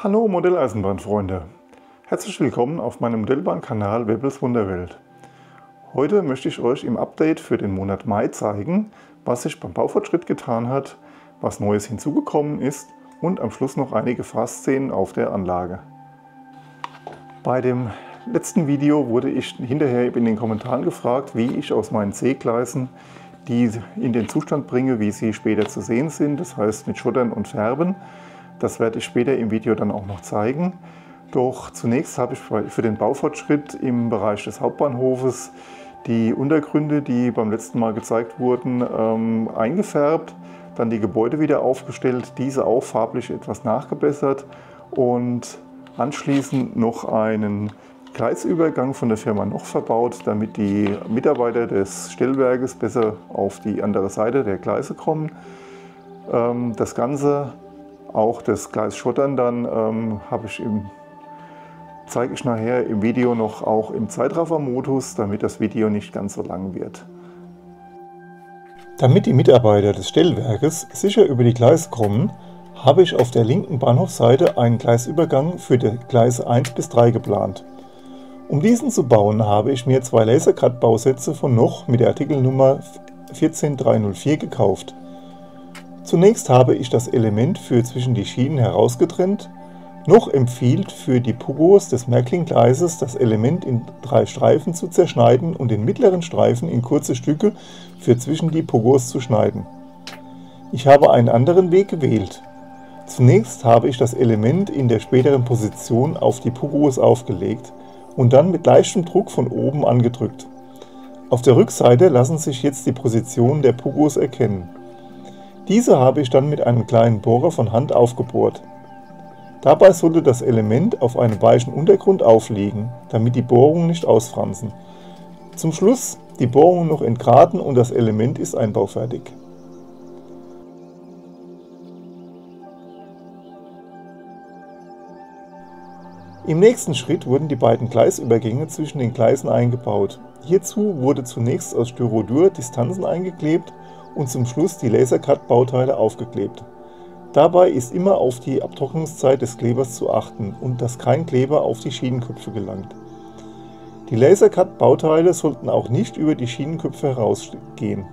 Hallo Modelleisenbahnfreunde! Herzlich willkommen auf meinem Modellbahnkanal Weppels Wunderwelt. Heute möchte ich euch im Update für den Monat Mai zeigen, was sich beim Baufortschritt getan hat, was Neues hinzugekommen ist und am Schluss noch einige Fahrszenen auf der Anlage. Bei dem letzten Video wurde ich hinterher in den Kommentaren gefragt, wie ich aus meinen C-Gleisen die in den Zustand bringe, wie sie später zu sehen sind, das heißt mit Schottern und Färben. Das werde ich später im Video dann auch noch zeigen. Doch zunächst habe ich für den Baufortschritt im Bereich des Hauptbahnhofes die Untergründe, die beim letzten Mal gezeigt wurden, eingefärbt, dann die Gebäude wieder aufgestellt, diese auch farblich etwas nachgebessert und anschließend noch einen Gleisübergang von der Firma Noch verbaut, damit die Mitarbeiter des Stellwerkes besser auf die andere Seite der Gleise kommen. Das Ganze, auch das Gleis Schottern, dann zeige ich nachher im Video noch auch im Zeitraffer-Modus, damit das Video nicht ganz so lang wird. Damit die Mitarbeiter des Stellwerkes sicher über die Gleise kommen, habe ich auf der linken Bahnhofsseite einen Gleisübergang für die Gleise 1 bis 3 geplant. Um diesen zu bauen, habe ich mir zwei Lasercut-Bausätze von Noch mit der Artikelnummer 14304 gekauft. Zunächst habe ich das Element für zwischen die Schienen herausgetrennt. Noch empfiehlt für die Pugos des Märklin-Gleises das Element in 3 Streifen zu zerschneiden und den mittleren Streifen in kurze Stücke für zwischen die Pugos zu schneiden. Ich habe einen anderen Weg gewählt. Zunächst habe ich das Element in der späteren Position auf die Pugos aufgelegt und dann mit leichtem Druck von oben angedrückt. Auf der Rückseite lassen sich jetzt die Positionen der Pugos erkennen. Diese habe ich dann mit einem kleinen Bohrer von Hand aufgebohrt. Dabei sollte das Element auf einem weichen Untergrund aufliegen, damit die Bohrungen nicht ausfransen. Zum Schluss die Bohrungen noch entgraten und das Element ist einbaufertig. Im nächsten Schritt wurden die beiden Gleisübergänge zwischen den Gleisen eingebaut. Hierzu wurde zunächst aus Styrodur Distanzen eingeklebt und zum Schluss die Lasercut-Bauteile aufgeklebt. Dabei ist immer auf die Abtrocknungszeit des Klebers zu achten und dass kein Kleber auf die Schienenköpfe gelangt. Die Lasercut-Bauteile sollten auch nicht über die Schienenköpfe herausgehen.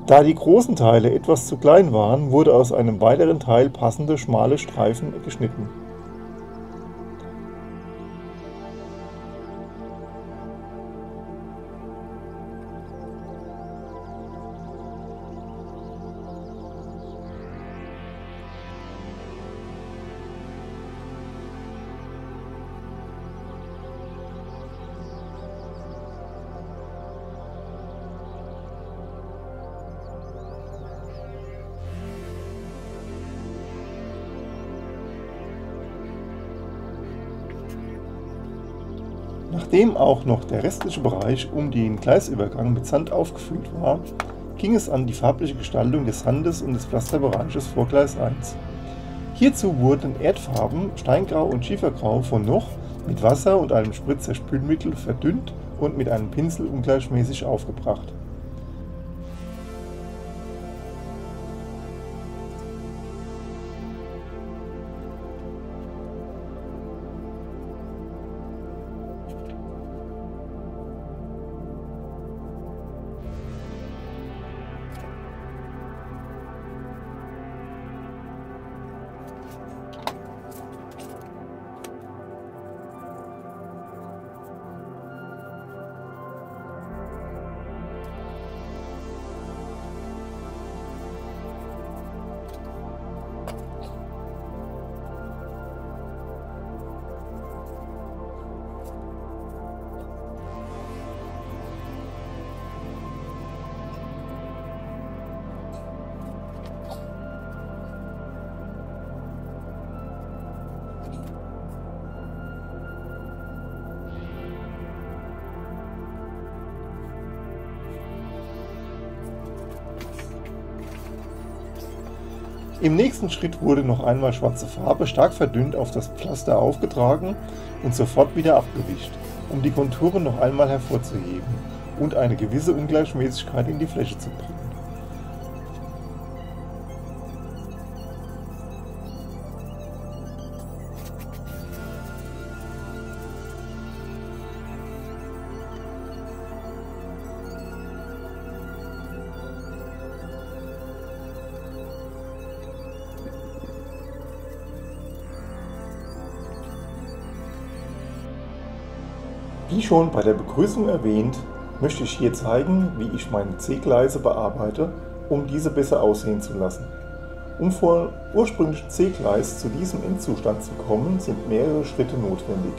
Da die großen Teile etwas zu klein waren, wurde aus einem weiteren Teil passende schmale Streifen geschnitten. Nachdem auch noch der restliche Bereich um den Gleisübergang mit Sand aufgefüllt war, ging es an die farbliche Gestaltung des Sandes und des Pflasterbereiches vor Gleis 1. Hierzu wurden Erdfarben Steingrau und Schiefergrau von Noch mit Wasser und einem Spritzer Spülmittel verdünnt und mit einem Pinsel ungleichmäßig aufgebracht. Im nächsten Schritt wurde noch einmal schwarze Farbe stark verdünnt auf das Pflaster aufgetragen und sofort wieder abgewischt, um die Konturen noch einmal hervorzuheben und eine gewisse Ungleichmäßigkeit in die Fläche zu bringen. Wie schon bei der Begrüßung erwähnt, möchte ich hier zeigen, wie ich meine C-Gleise bearbeite, um diese besser aussehen zu lassen. Um vom ursprünglichen C-Gleis zu diesem Endzustand zu kommen, sind mehrere Schritte notwendig.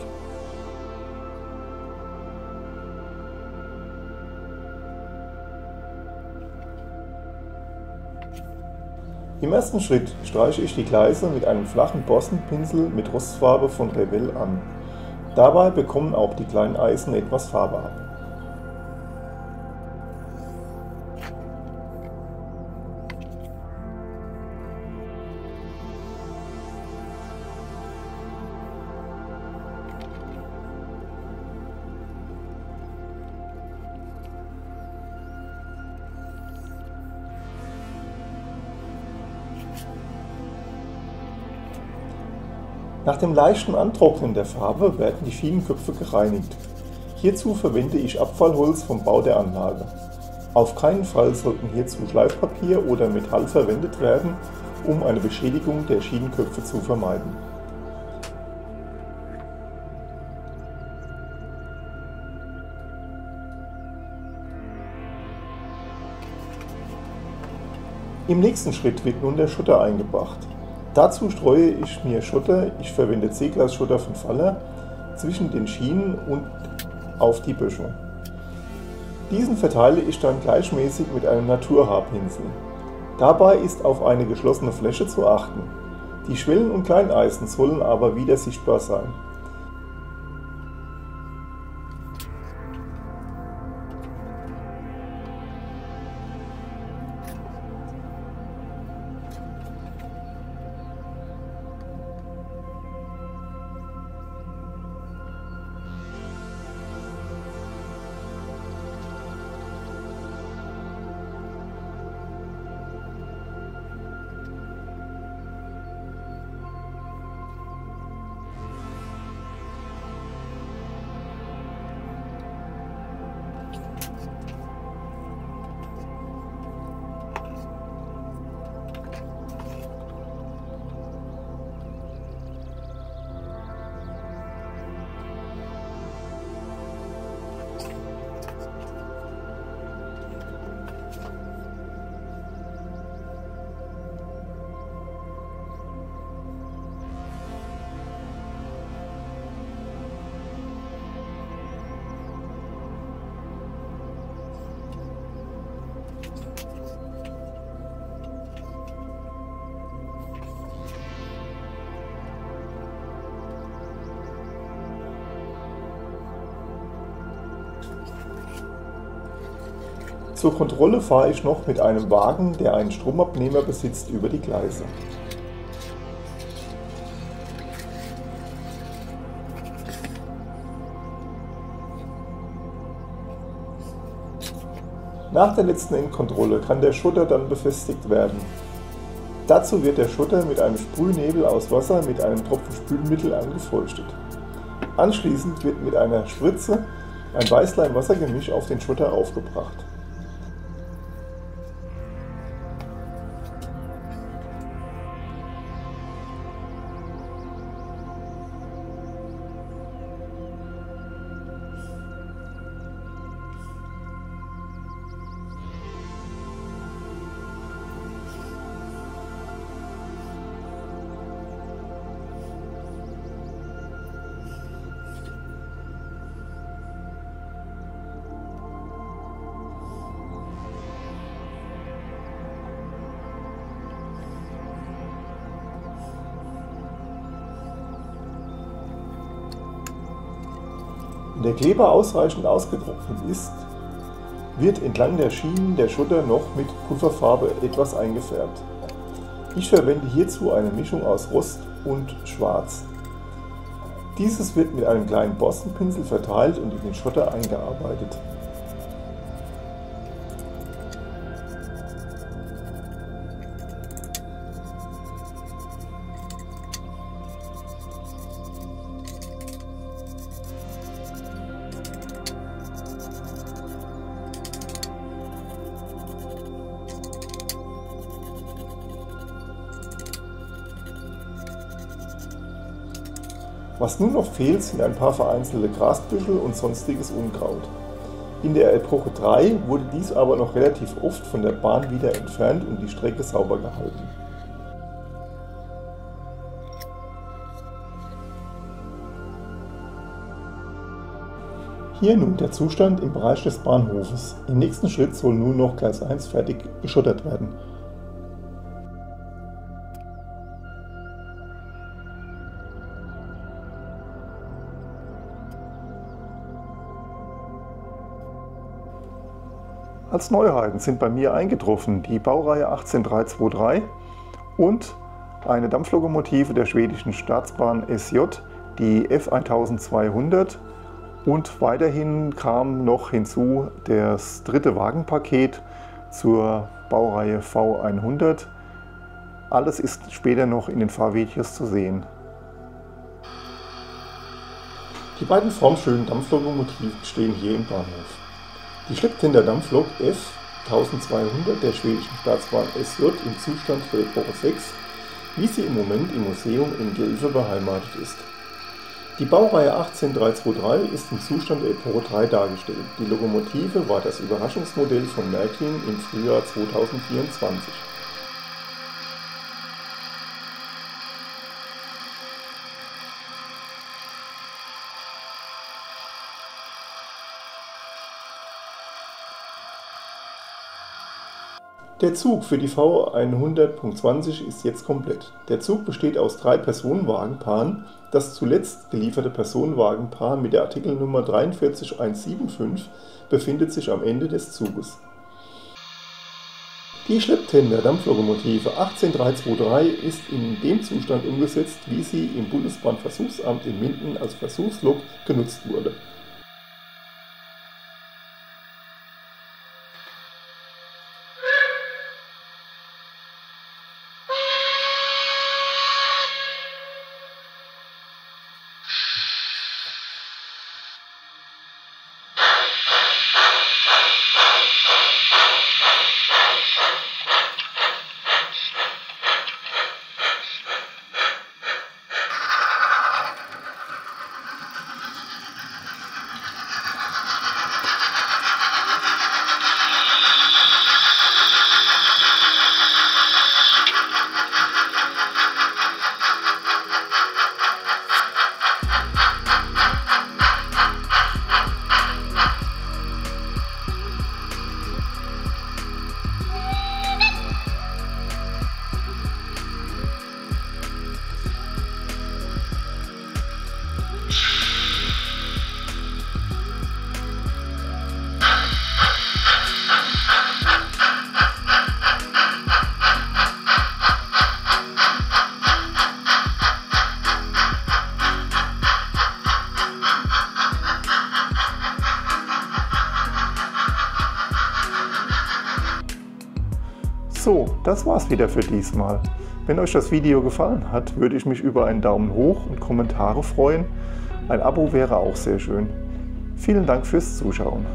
Im ersten Schritt streiche ich die Gleise mit einem flachen Borstenpinsel mit Rostfarbe von Revell an. Dabei bekommen auch die kleinen Eisen etwas Farbe ab. Nach dem leichten Antrocknen der Farbe werden die Schienenköpfe gereinigt. Hierzu verwende ich Abfallholz vom Bau der Anlage. Auf keinen Fall sollten hierzu Schleifpapier oder Metall verwendet werden, um eine Beschädigung der Schienenköpfe zu vermeiden. Im nächsten Schritt wird nun der Schotter eingebracht. Dazu streue ich mir Schotter, ich verwende C-Glas-Schotter von Faller, zwischen den Schienen und auf die Böschung. Diesen verteile ich dann gleichmäßig mit einem Naturhaarpinsel. Dabei ist auf eine geschlossene Fläche zu achten. Die Schwellen und Kleineisen sollen aber wieder sichtbar sein. Zur Kontrolle fahre ich noch mit einem Wagen, der einen Stromabnehmer besitzt, über die Gleise. Nach der letzten Endkontrolle kann der Schotter dann befestigt werden. Dazu wird der Schotter mit einem Sprühnebel aus Wasser mit einem Tropfen Spülmittel angefeuchtet. Anschließend wird mit einer Spritze ein Weißleim-Wassergemisch auf den Schotter aufgebracht. Wenn der Kleber ausreichend ausgetrocknet ist, wird entlang der Schienen der Schotter noch mit Pulverfarbe etwas eingefärbt. Ich verwende hierzu eine Mischung aus Rost und Schwarz. Dieses wird mit einem kleinen Borstenpinsel verteilt und in den Schotter eingearbeitet. Was nun noch fehlt, sind ein paar vereinzelte Grasbüschel und sonstiges Unkraut. In der Epoche 3 wurde dies aber noch relativ oft von der Bahn wieder entfernt und die Strecke sauber gehalten. Hier nun der Zustand im Bereich des Bahnhofes. Im nächsten Schritt soll nun noch Gleis 1 fertig geschottert werden. Als Neuheiten sind bei mir eingetroffen die Baureihe 18323 und eine Dampflokomotive der schwedischen Staatsbahn SJ, die F1200, und weiterhin kam noch hinzu das dritte Wagenpaket zur Baureihe V100. Alles ist später noch in den Fahrvideos zu sehen. Die beiden formschönen Dampflokomotiven stehen hier im Bahnhof. Die Schlepptender Dampflok F1200 der schwedischen Staatsbahn SJ im Zustand der Epoche 6, wie sie im Moment im Museum in Gelve beheimatet ist. Die Baureihe 18323 ist im Zustand der Epoche 3 dargestellt. Die Lokomotive war das Überraschungsmodell von Märklin im Frühjahr 2024. Der Zug für die V100.20 ist jetzt komplett. Der Zug besteht aus 3 Personenwagenpaaren. Das zuletzt gelieferte Personenwagenpaar mit der Artikelnummer 43175 befindet sich am Ende des Zuges. Die Schlepptender Dampflokomotive 18323 ist in dem Zustand umgesetzt, wie sie im Bundesbahnversuchsamt in Minden als Versuchslok genutzt wurde. So, das war's wieder für diesmal. Wenn euch das Video gefallen hat, würde ich mich über einen Daumen hoch und Kommentare freuen. Ein Abo wäre auch sehr schön. Vielen Dank fürs Zuschauen.